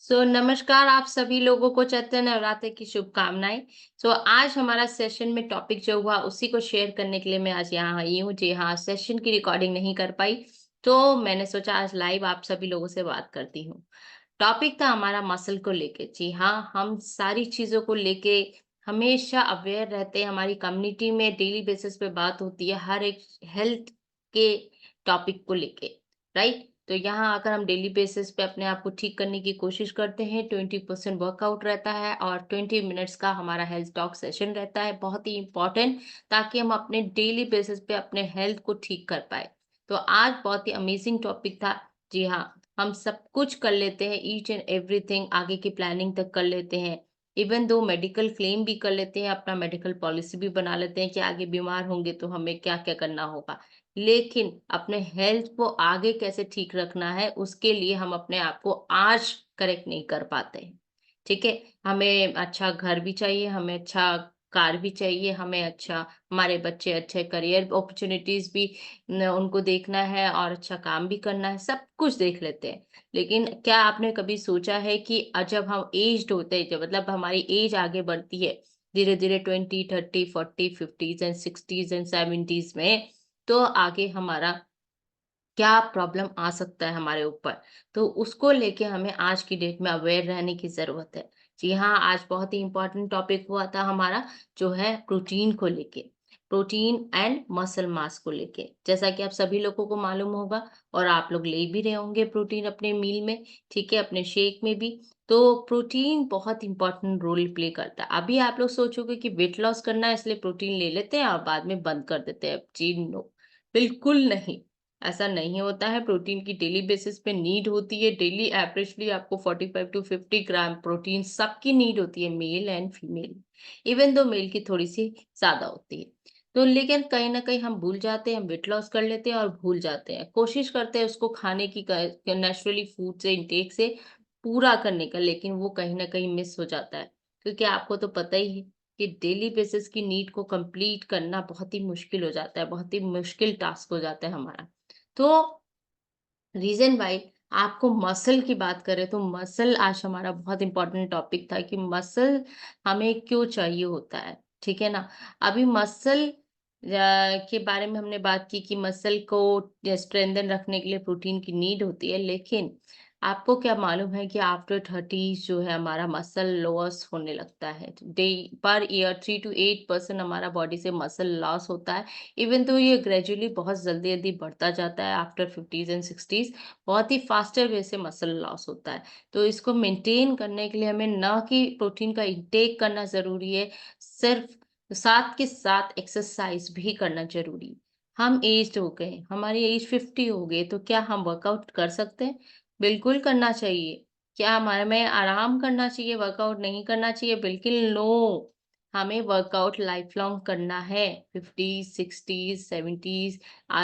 नमस्कार आप सभी लोगों को चैत्र नवरात्र की शुभकामनाएं। आज हमारा सेशन में टॉपिक जो हुआ उसी को शेयर करने के लिए मैं आज यहाँ आई हूँ। जी हाँ, सेशन की रिकॉर्डिंग नहीं कर पाई, तो मैंने सोचा आज लाइव आप सभी लोगों से बात करती हूँ। टॉपिक था हमारा मसल को लेके। जी हाँ, हम सारी चीज़ों को लेके हमेशा अवेयर रहते हैं। हमारी कम्युनिटी में डेली बेसिस पे बात होती है हर एक हेल्थ के टॉपिक को लेके, राइट? तो यहाँ आकर हम डेली बेसिस पे अपने आप को ठीक करने की कोशिश करते हैं। 20% वर्कआउट रहता है और 20 मिनट्स का हमारा हेल्थ टॉक सेशन रहता है, बहुत ही इम्पोर्टेंट, ताकि हम अपने डेली बेसिस पे अपने हेल्थ को ठीक कर पाएँ। तो आज बहुत ही अमेजिंग टॉपिक था। जी हाँ, हम सब कुछ कर लेते हैं, ईच एंड एवरीथिंग, आगे की प्लानिंग तक कर लेते हैं। इवन दो मेडिकल क्लेम भी कर लेते हैं, अपना मेडिकल पॉलिसी भी बना लेते हैं कि आगे बीमार होंगे तो हमें क्या-क्या करना होगा। लेकिन अपने हेल्थ को आगे कैसे ठीक रखना है, उसके लिए हम अपने आप को आज करेक्ट नहीं कर पाते हैं। ठीक है? हमें अच्छा घर भी चाहिए, हमें अच्छा कार भी चाहिए, हमें अच्छा हमारे बच्चे अच्छे करियर अपॉर्च्युनिटीज़ भी उनको देखना है और अच्छा काम भी करना है, सब कुछ देख लेते हैं। लेकिन क्या आपने कभी सोचा है कि जब हम एज्ड होते हैं, जब मतलब हमारी एज आगे बढ़ती है, धीरे-धीरे 20, 30, 40, 50s and 60s and 70s में, तो आगे हमारा क्या प्रॉब्लम आ सकता है हमारे ऊपर, तो उसको लेके हमें आज की डेट में अवेयर रहने की ज़रूरत है। जी हाँ, आज बहुत ही इम्पोर्टेंट टॉपिक हुआ था हमारा, जो है प्रोटीन को लेके, प्रोटीन एंड मसल मास को लेके। जैसा कि आप सभी लोगों को मालूम होगा और आप लोग ले भी रहे होंगे प्रोटीन अपने मील में, ठीक है, अपने शेक में भी। तो प्रोटीन बहुत इम्पोर्टेंट रोल प्ले करता है। अभी आप लोग सोचोगे कि वेट लॉस करना है इसलिए प्रोटीन ले लेते हैं और बाद में बंद कर देते हैं। जी नो, बिल्कुल नहीं। ऐसा नहीं होता है, प्रोटीन की डेली बेसिस पे नीड होती है, डेली एवरेजली आपको 45 टू 50 ग्राम प्रोटीन सबकी नीड होती है, male and female. Even though male की थोड़ी-सी ज़्यादा होती है। तो लेकिन कहीं न कहीं हम भूल जाते हैं, हम वेट लॉस कर लेते हैं और भूल जाते हैं। कोशिश करते हैं उसको खाने की क नेचुरली फूड से इंटेक से पूरा करने का, लेकिन वो कहीं न कहीं मिस हो जाता है। क्योंकि आपको तो पता ही है कि डेली बेसिस की नीड को कंप्लीट करना बहुत ही मुश्किल हो जाता है, बहुत ही मुश्किल टास्क हो जाता है हमारा। तो रीज़न व्हाई आपको मसल की बात करें तो मसल आज हमारा बहुत इम्पोर्टेंट टॉपिक था कि मसल हमें क्यों चाहिए होता है, ठीक है ना? अभी मसल के बारे में हमने बात की कि मसल को स्ट्रेंथन रखने के लिए प्रोटीन की नीड होती है, लेकिन आपको क्या मालूम है कि आफ्टर 30 जो है हमारा मसल लॉस होने लगता है। डे पर ईयर 3 टू 8% हमारा बॉडी से मसल लॉस होता है। इवन तो ये ग्रेजुअली बहुत जल्दी-जल्दी बढ़ता जाता है आफ्टर 50s एंड 60s, बहुत ही फास्टर वे से मसल लॉस होता है। तो इसको मेंटेन करने के लिए हमें ना कि प्रोटीन का इंटेक करना ज़रूरी है, सिर्फ़ साथ के साथ एक्सरसाइज़ भी करना ज़रूरी है। हम एज्ड हो गए, हमारी एज 50 हो गई, तो क्या हम वर्कआउट कर सकते हैं? बिल्कुल करना चाहिए। क्या हमारे में आराम करना चाहिए, वर्कआउट नहीं करना चाहिए? बिल्कुल नो। हमें वर्कआउट लाइफ लॉन्ग करना है। 50s, 60s, 70s,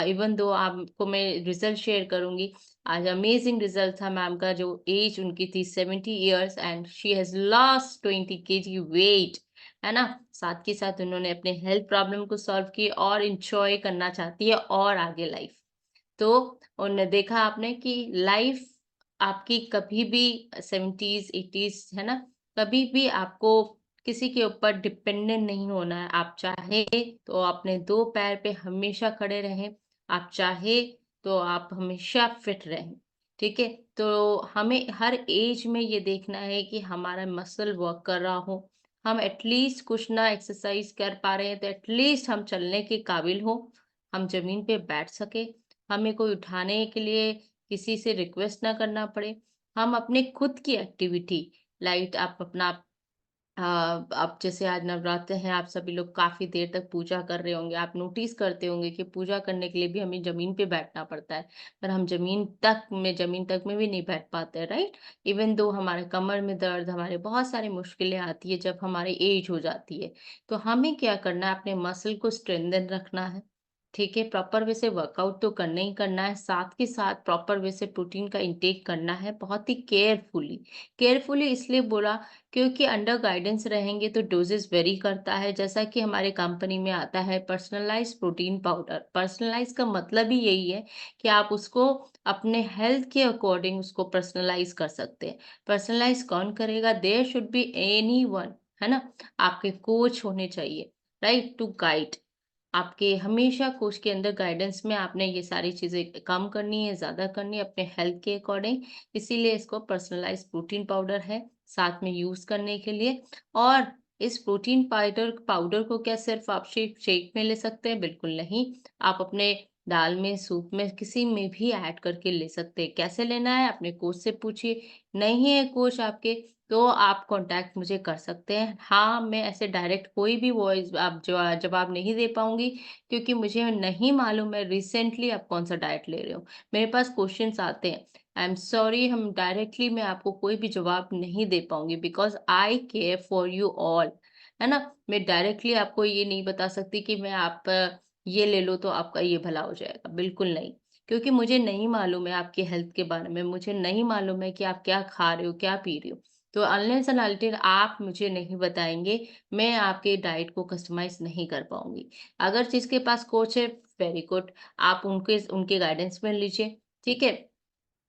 even though आपको मैं रिजल्ट शेयर करूँगी। आज अमेजिंग रिजल्ट था मैम का, जो एज उनकी थी 70 years and she has lost 20 kg weight, है ना? साथ के साथ उन्होंने अपने हेल्थ प्रॉब्लम को सॉल्व की और एन्जॉय करना चाहती है और आगे लाइफ। तो उन्हें देखा आपने कि लाइफ आपकी कभी भी 70s, 80s, है ना? कभी भी आपको किसी के ऊपर डिपेंडेंट नहीं होना है। आप चाहे तो अपने 2 पैर पे हमेशा खड़े रहें, आप चाहे तो आप हमेशा फिट रहें, ठीक है? तो हमें हर एज में ये देखना है कि हमारा मसल वर्क कर रहा हो, हम एटलीस्ट कुछ ना एक्सरसाइज कर पा रहे हैं तो एटलीस्ट हम चलने के काबिल हों, हम ज़मीन पे बैठ सकें, हमें कोई उठाने के लिए किसी से रिक्वेस्ट ना करना पड़े। हम अपने खुद की एक्टिविटी लाइक आप अपना आप जैसे आज नवरात्र है, आप सभी लोग काफ़ी देर तक पूजा कर रहे होंगे। आप नोटिस करते होंगे कि पूजा करने के लिए भी हमें ज़मीन पे बैठना पड़ता है। पर हम ज़मीन तक में भी नहीं बैठ पाते, राइट? इवन दो हमारे कमर में दर्द, हमारे बहुत सारी मुश्किलें आती है जब हमारी एज हो जाती है। तो हमें क्या करना है, अपने मसल को स्ट्रेंथन रखना है। ठीक है, प्रॉपर वे से वर्कआउट तो करना ही करना है, साथ के साथ प्रॉपर वे से प्रोटीन का इंटेक करना है, बहुत ही केयरफुली। केयरफुली इसलिए बोला क्योंकि अंडर गाइडेंस रहेंगे तो डोजेस वेरी करता है, जैसा कि हमारे कंपनी में आता है पर्सनलाइज़्ड प्रोटीन पाउडर। पर्सनलाइज़ का मतलब ही यही है कि आप उसको अपने हेल्थ के अकॉर्डिंग उसको पर्सनलाइज़ कर सकते हैं। पर्सनलाइज़ कौन करेगा? देयर शुड बी एनीवन, है ना? आपके कोच होने चाहिए, राइट? To guide. आपके हमेशा कोच के अंदर गाइडेंस में आपने ये सारी चीज़ें कम करनी है, ज़्यादा करनी है अपने हेल्थ के अकॉर्डिंग। इसीलिए इसको पर्सनलाइज़्ड प्रोटीन पाउडर है, साथ में यूज़ करने के लिए। और इस प्रोटीन पाउडर पाउडर को क्या सिर्फ़ आप शेक शेक में ले सकते हैं? बिल्कुल नहीं। आप अपने दाल में, सूप में, किसी में भी ऐड करके ले सकते हैं। कैसे लेना है? अपने कोच से पूछिए। नहीं है कोच आपके, तो आप कॉन्टैक्ट मुझे कर सकते हैं। हाँ, मैं ऐसे डायरेक्ट कोई भी वॉइस आप जवाब नहीं दे पाऊँगी क्योंकि मुझे नहीं मालूम है रिसेंटली आप कौन-सा डाइट ले रहे हो। मेरे पास क्वेश्चन्स आते हैं। आई एम सॉरी हम डायरेक्टली मैं आपको कोई भी जवाब नहीं दे पाऊँगी because I care for you all, है ना? मैं डायरेक्टली आपको ये नहीं बता सकती कि मैं आप ये ले लो तो आपका ये भला हो जाएगा, बिल्कुल नहीं। क्योंकि मुझे नहीं मालूम है आपकी हेल्थ के बारे में, मुझे नहीं मालूम है कि आप क्या खा रहे हो, क्या पी रहे हो। तो अनलेस एंड अनटिल आप मुझे नहीं बताएँगे, मैं आपके डाइट को कस्टमाइज़ नहीं कर पाऊँगी। अगर जिसके पास कोच है, वेरी गुड, आप उनके उनके गाइडेंस में लीजिए, ठीक है?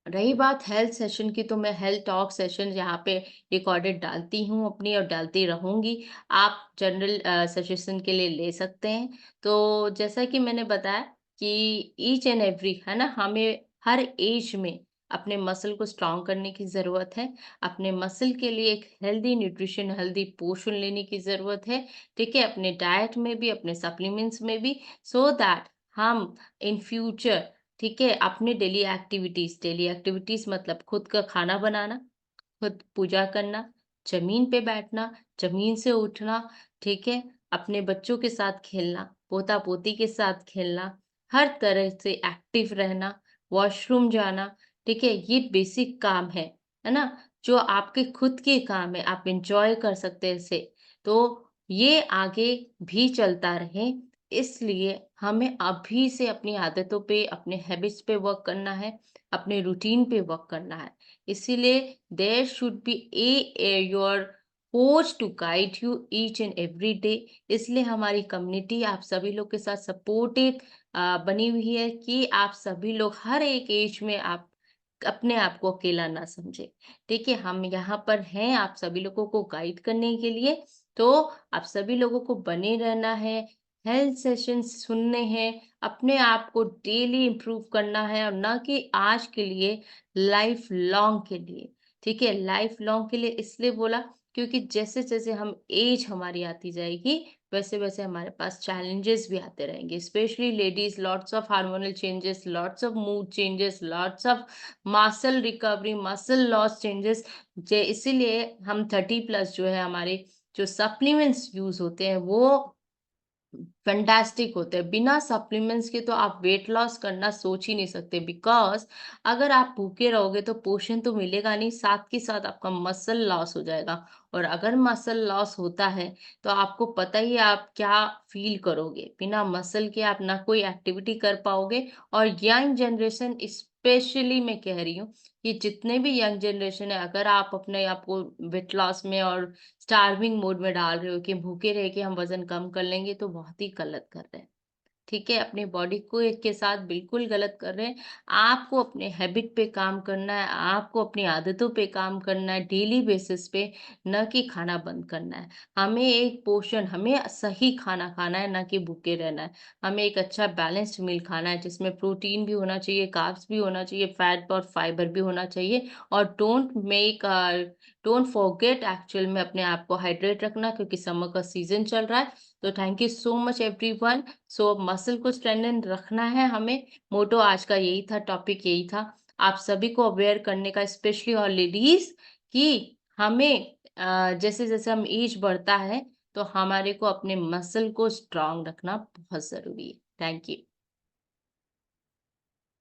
रही बात हेल्थ सेशन की, तो मैं हेल्थ टॉक सेशन यहाँ पे रिकॉर्डेड डालती हूँ अपनी और डालती रहूँगी। आप जनरल सजेशन के लिए ले सकते हैं। तो जैसा कि मैंने बताया कि ईच एंड एवरी, है ना? हमें हर ऐज में अपने मसल को स्ट्रॉन्ग करने की ज़रूरत है। अपने मसल के लिए एक हेल्दी न्यूट्रिशन, हेल्दी पोषण लेने की ज़रूरत है, ठीक है? अपने डाइट में भी, अपने सप्लीमेंट्स में भी, सो दैट हम इन फ्यूचर, ठीक है, अपने डेली एक्टिविटीज़ मतलब खुद का खाना बनाना, खुद पूजा करना, ज़मीन पे बैठना, ज़मीन से उठना, ठीक है? अपने बच्चों के साथ खेलना, पोता-पोती के साथ खेलना, हर तरह से एक्टिव रहना, वॉशरूम जाना, ठीक है? ये बेसिक काम है ना? जो आपके खुद के काम है, आप एन्जॉय कर सकते हैं इसे। तो ये आगे भी चलता रहे, इसलिए हमें अभी से अपनी आदतों पे, अपने हैबिट्स पे वर्क करना है, अपने रूटीन पे वर्क करना है। इसीलिए there should be your coach to guide you each and every day. इसलिए हमारी कम्युनिटी आप सभी लोग के साथ सपोर्टिव बनी हुई है कि आप सभी लोग हर एक एज में आप अपने आप को अकेला ना समझे। ठीक है, हम यहाँ पर हैं आप सभी लोगों को गाइड करने के लिए। तो आप सभी लोगों को बने रहना है, हेल्थ सेशंस सुनने हैं, अपने आप को डेली इम्प्रूव करना है, और ना कि आज के लिए, लाइफ लॉन्ग के लिए। ठीक है, लाइफ लॉन्ग के लिए इसलिए बोला क्योंकि जैसे-जैसे हम एज हमारी आती जाएगी, वैसे-वैसे हमारे पास चैलेंजेस भी आते रहेंगे। Specially ladies, lots of hormonal changes, lots of mood changes, lots of muscle recovery, muscle loss changes. जे इसीलिए हम 30 प्लस जो है हमारे जो सप्लीमेंट्स यूज़ होते हैं वो फैंटास्टिक होते हैं। बिना सप्लीमेंट्स के तो आप वेट लॉस करना सोच ही नहीं सकते, बिकॉज़ अगर आप भूखे रहोगे तो पोषण तो मिलेगा नहीं, साथ के साथ आपका मसल लॉस हो जाएगा। और अगर मसल लॉस होता है, तो आपको पता ही है आप क्या फ़ील करोगे। बिना मसल के आप ना कोई एक्टिविटी कर पाओगे। और यंग जनरेशन स्पेशली मैं कह रही हूँ कि जितने भी यंग जनरेशन है, अगर आप अपने आप को वेट लॉस में और स्टार्विंग मोड में डाल रहे हो कि भूखे रह के हम वज़न कम कर लेंगे, तो बहुत ही गलत कर रहे हैं। ठीक है? अपनी बॉडी को एक के साथ बिल्कुल गलत कर रहे हैं। आपको अपने हैबिट पे काम करना है, आपको अपनी आदतों पे काम करना है डेली बेसिस पे, ना कि खाना बंद करना है। हमें सही खाना खाना है, ना कि भूखे रहना है। हमें एक अच्छा बैलेंस्ड मील खाना है जिसमें प्रोटीन भी होना चाहिए, कार्ब्स भी होना चाहिए, फैट और फाइबर भी होना चाहिए। और डोंट फॉरगेट एक्चुअल में अपने आप को हाइड्रेट रखना, क्योंकि समर का सीज़न चल रहा है। तो thank you so much everyone. So muscle को स्ट्रेंथन रखना है हमें। मोटो आज का यही था, टॉपिक यही था। आप सभी को अवेयर करने का, स्पेशली और लेडीज़, कि हमें जैसे-जैसे हम ऐज बढ़ता है, तो हमारे को अपने मसल को स्ट्रॉन्ग रखना बहुत ज़रूरी है। Thank you.